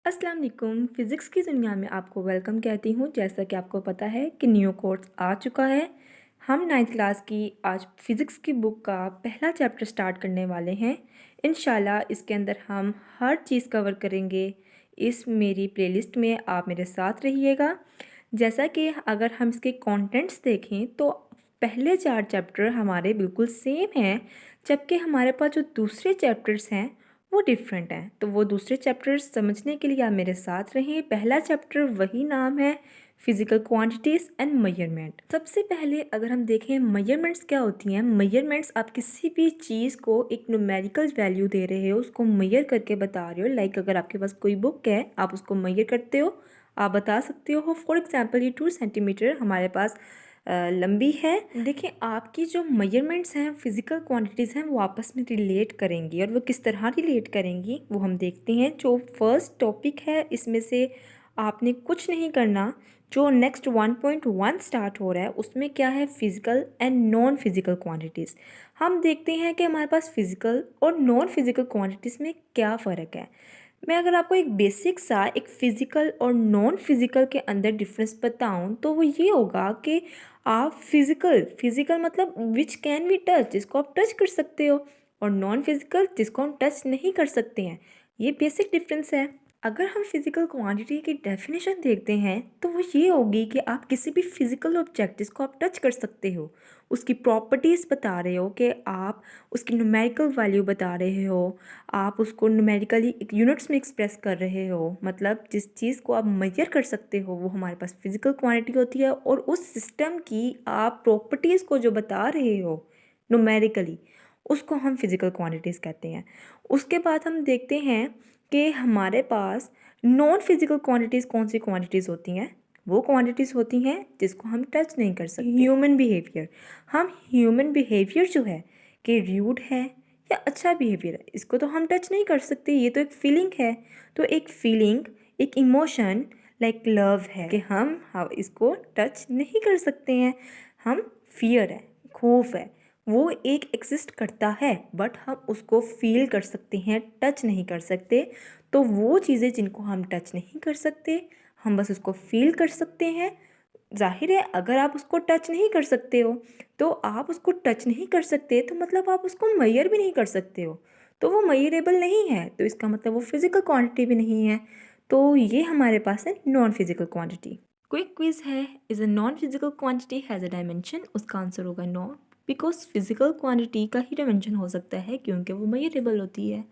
अस्सलाम वालेकुम। फ़िज़िक्स की दुनिया में आपको वेलकम कहती हूँ। जैसा कि आपको पता है कि न्यू कोर्स आ चुका है। हम 9th क्लास की आज फ़िज़िक्स की बुक का पहला चैप्टर स्टार्ट करने वाले हैं। इंशाल्लाह इसके अंदर हम हर चीज़ कवर करेंगे। इस मेरी प्लेलिस्ट में आप मेरे साथ रहिएगा। जैसा कि अगर हम इसके कंटेंट्स देखें तो पहले 4 चैप्टर हमारे बिल्कुल सेम हैं, जबकि हमारे पास जो दूसरे चैप्टर्स हैं वो डिफरेंट हैं। तो वो दूसरे चैप्टर्स समझने के लिए आप मेरे साथ रहें। पहला चैप्टर वही नाम है, फिज़िकल क्वांटिटीज़ एंड मेजरमेंट। सबसे पहले अगर हम देखें मेजरमेंट्स क्या होती हैं। मेजरमेंट्स आप किसी भी चीज़ को एक न्यूमेरिकल वैल्यू दे रहे हो, उसको मेजर करके बता रहे हो। लाइक अगर आपके पास कोई बुक है, आप उसको मेजर करते हो, आप बता सकते हो फॉर एग्जांपल ये 2 सेंटीमीटर हमारे पास लंबी है। देखिए आपकी जो मेजरमेंट्स हैं, फिज़िकल क्वांटिटीज़ हैं, वो आपस में रिलेट करेंगी और वो किस तरह रिलेट करेंगी वो हम देखते हैं। जो फर्स्ट टॉपिक है इसमें से आपने कुछ नहीं करना। जो नेक्स्ट 1.1 स्टार्ट हो रहा है उसमें क्या है, physical and non physical quantities. हम देखते हैं कि हमारे पास फिज़िकल और नॉन फिज़िकल क्वांटिटीज़ में क्या फ़र्क है। मैं अगर आपको एक बेसिक सा एक फ़िज़िकल और नॉन फिज़िकल के अंदर डिफरेंस बताऊं तो वो ये होगा कि आप फिज़िकल मतलब विच कैन बी टच, जिसको आप टच कर सकते हो, और नॉन फिज़िकल जिसको हम टच नहीं कर सकते हैं। ये बेसिक डिफरेंस है। अगर हम फिज़िकल क्वांटिटी की डेफिनेशन देखते हैं तो वो ये होगी कि आप किसी भी फिज़िकल ऑब्जेक्ट जिसको आप टच कर सकते हो उसकी प्रॉपर्टीज़ बता रहे हो, कि आप उसकी न्यूमेरिकल वैल्यू बता रहे हो, आप उसको न्यूमेरिकली एक यूनिट्स में एक्सप्रेस कर रहे हो। मतलब जिस चीज़ को आप मेजर कर सकते हो वो हमारे पास फिज़िकल क्वांटिटी होती है, और उस सिस्टम की आप प्रॉपर्टीज़ को जो बता रहे हो न्यूमेरिकली, उसको हम फिज़िकल क्वांटिटीज़ कहते हैं। उसके बाद हम देखते हैं कि हमारे पास नॉन फिज़िकल क्वांटिटीज़ कौन सी क्वांटिटीज़ होती हैं। वो क्वांटिटीज़ होती हैं जिसको हम टच नहीं कर सकते। ह्यूमन बिहेवियर, हम ह्यूमन बिहेवियर जो है कि रूड है या अच्छा बिहेवियर है, इसको तो हम टच नहीं कर सकते। ये तो एक फीलिंग है। तो एक फीलिंग, एक इमोशन लाइक लव है कि हम इसको टच नहीं कर सकते हैं। हम फियर है, खौफ है, वो एक एग्जिस्ट करता है बट हम उसको फील कर सकते हैं, टच नहीं कर सकते। तो वो चीज़ें जिनको हम टच नहीं कर सकते, हम बस उसको फील कर सकते हैं। ज़ाहिर है अगर आप उसको टच नहीं कर सकते हो तो आप उसको टच नहीं कर सकते, तो मतलब आप उसको मेजर भी नहीं कर सकते हो, तो वो मेजरेबल नहीं है। तो इसका मतलब वो फिज़िकल क्वांटिटी भी नहीं है। तो ये हमारे पास है non physical quantity. Quick quiz है, is a non physical quantity has a dimension. उसका आंसर होगा नो, बिकॉज फिज़िकल क्वांटिटी का ही डायमेंशन हो सकता है क्योंकि वो मेजरेबल होती है।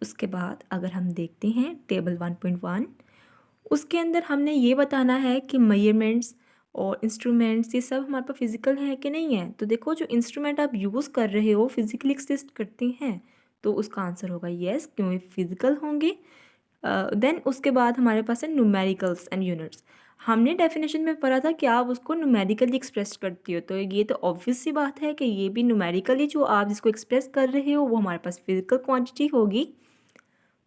उसके बाद अगर हम देखते हैं टेबल 1.1, उसके अंदर हमने ये बताना है कि मेजरमेंट्स और इंस्ट्रूमेंट्स ये सब हमारे पास फिज़िकल हैं कि नहीं है। तो देखो जो इंस्ट्रूमेंट आप यूज़ कर रहे हो फिज़िकली एग्जिस्ट करते हैं, तो उसका आंसर होगा येस, क्योंकि फिज़िकल होंगे। देन उसके बाद हमारे पास है न्यूमेरिकल्स एंड यूनिट्स। हमने डेफिनेशन में पढ़ा था कि आप उसको न्यूमेरिकली एक्सप्रेस करती हो, तो ये तो ऑब्वियस सी बात है कि ये भी न्यूमेरिकली जो आप जिसको एक्सप्रेस कर रहे हो वो हमारे पास फिज़िकल क्वांटिटी होगी।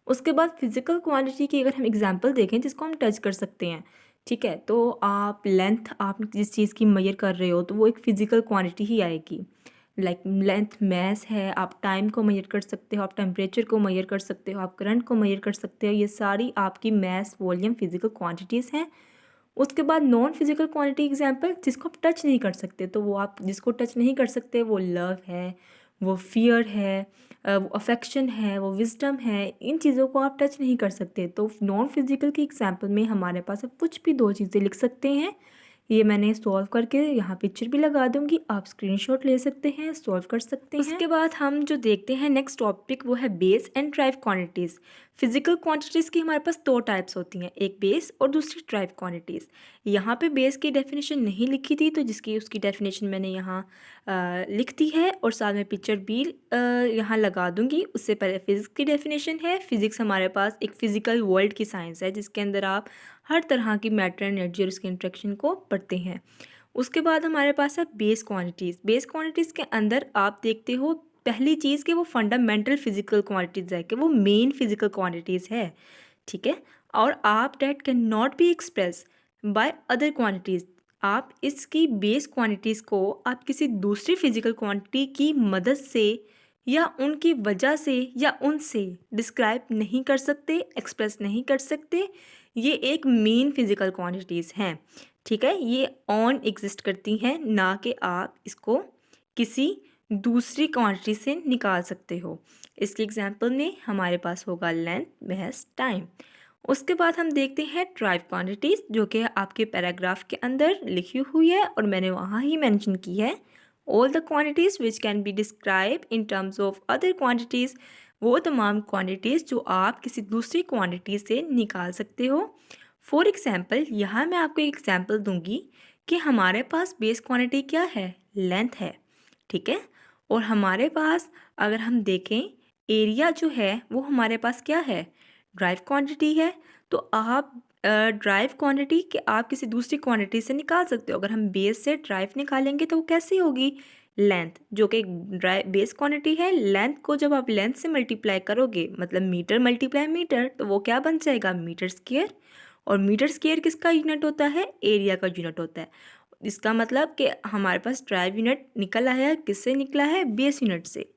उसके बाद फिज़िकल क्वांटिटी की अगर हम एग्जांपल देखें जिसको हम टच कर सकते हैं, ठीक है, तो आप लेंथ, आप जिस चीज़ की मेजर कर रहे हो तो वो एक फ़िज़िकल क्वांटिटी ही आएगी। लाइक लेंथ मैस है, आप टाइम को मेजर कर सकते हो, आप टेम्परेचर को मेजर कर सकते हो, आप करंट को मेजर कर सकते हो। ये सारी आपकी मैस, वॉल्यूम, फिज़िकल क्वांटिटीज़ हैं। उसके बाद नॉन फिज़िकल क्वांटिटी एग्जांपल जिसको आप टच नहीं कर सकते, तो वो आप जिसको टच नहीं कर सकते वो लव है, वो फियर है, वो अफेक्शन है, वो विजडम है। इन चीज़ों को आप टच नहीं कर सकते। तो नॉन फिज़िकल के एग्जांपल में हमारे पास अब कुछ भी दो चीज़ें लिख सकते हैं। ये मैंने सॉल्व करके यहाँ पिक्चर भी लगा दूँगी, आप स्क्रीनशॉट ले सकते हैं, सॉल्व कर सकते हैं। उसके बाद हम जो देखते हैं नेक्स्ट टॉपिक वो है base and drive quantities. Physical quantities की हमारे पास दो टाइप्स होती हैं, एक बेस और दूसरी ड्राइव क्वांटिटीज़। यहाँ पे बेस की डेफिनेशन नहीं लिखी थी, तो जिसकी उसकी डेफिनेशन मैंने यहाँ लिख दी है और साथ में पिक्चर भी यहाँ लगा दूँगी। उससे पहले फ़िज़िक्स की डेफिनेशन है। फ़िज़िक्स हमारे पास एक फ़िज़िकल वर्ल्ड की साइंस है जिसके अंदर आप हर तरह की मैटर, एनर्जी और उसके इंटरेक्शन को पढ़ते हैं। उसके बाद हमारे पास है बेस क्वांटिटीज़। बेस क्वांटिटीज़ के अंदर आप देखते हो पहली चीज़ कि वो फंडामेंटल फिज़िकल क्वांटिटीज़ है, कि वो मेन फिज़िकल क्वांटिटीज़ है, ठीक है। और आप that can not be express by other quantities. आप इसकी बेस क्वांटिटीज़ को आप किसी दूसरी फिज़िकल क्वांटिटी की मदद से या उनकी वजह से या उनसे डिस्क्राइब नहीं कर सकते, एक्सप्रेस नहीं कर सकते। ये एक मेन फिज़िकल क्वांटिटीज़ हैं, ठीक है? ये ऑन एग्जिस्ट करती हैं, ना कि आप इसको किसी दूसरी क्वांटिटी से निकाल सकते हो। इसके एग्जांपल में हमारे पास होगा लेंथ, महज टाइम। उसके बाद हम देखते हैं ड्राइव क्वांटिटीज़, जो कि आपके पैराग्राफ के अंदर लिखी हुई है और मैंने वहाँ ही मेंशन की है। All the quantities which can be describe in terms of other quantities, वो तमाम क्वांटिटीज़ जो आप किसी दूसरी क्वांटिटी से निकाल सकते हो। फॉर एग्जांपल, यहाँ मैं आपको एक एग्जांपल दूंगी कि हमारे पास बेस क्वांटिटी क्या है, लेंथ है, ठीक है? और हमारे पास अगर हम देखें एरिया जो है वो हमारे पास क्या है, ड्राइव क्वांटिटी है। तो आप ड्राइव क्वांटिटी कि आप किसी दूसरी क्वांटिटी से निकाल सकते हो। अगर हम बेस से ड्राइव निकालेंगे तो वो कैसी होगी, लेंथ, जो कि ड्राइव बेस क्वांटिटी है। लेंथ को जब आप लेंथ से मल्टीप्लाई करोगे, मतलब मीटर मल्टीप्लाई मीटर, तो वो क्या बन जाएगा, मीटर स्क्वायर। और मीटर स्क्वायर किसका यूनिट होता है, एरिया का यूनिट होता है। इसका मतलब कि हमारे पास ड्राइव यूनिट निकल आया है, किससे निकला है, बेस यूनिट से।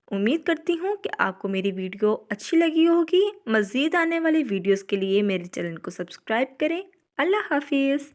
उम्मीद करती हूँ कि आपको मेरी वीडियो अच्छी लगी होगी। मज़ीद आने वाली वीडियोस के लिए मेरे चैनल को सब्सक्राइब करें। अल्लाह हाफिज़।